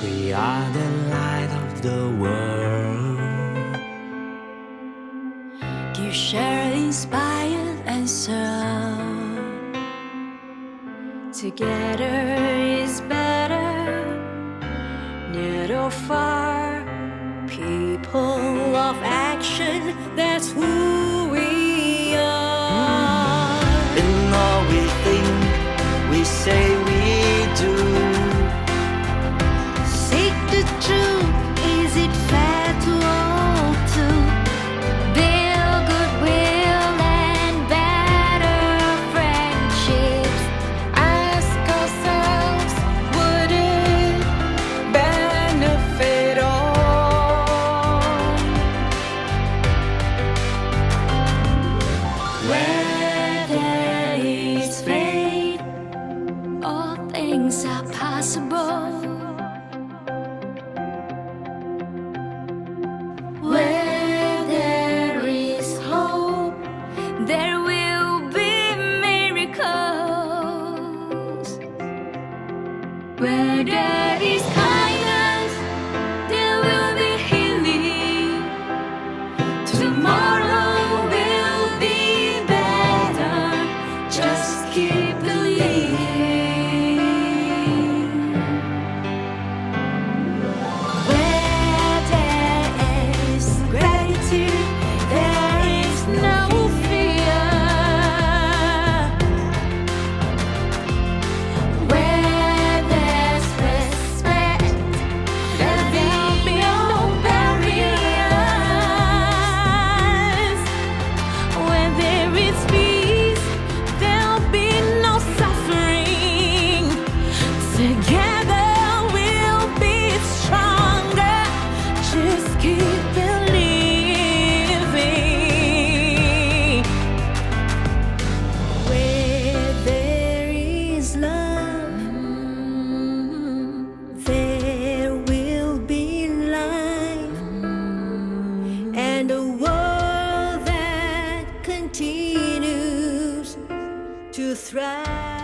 We are the light of the world. Give, share, inspire, and serve. Together is better, near or far. People of action, that's who we are. In all we think, we say we do. Seek the truth, is it fair to all to build goodwill and better friendships? Ask ourselves, would it benefit all? Where there is faith, all things are possible. Where there is hope, there will be miracles. Where there is kindness, there will be healing. Tomorrow will be better. Just keep believing. Where there is gratitude, there is no fear. Where there's respect, there will be no barriers. Where there is peace, there'll be no suffering. Together we'll be stronger. Just keep believing. Where there is love, there will be life, and a world that continues to thrive.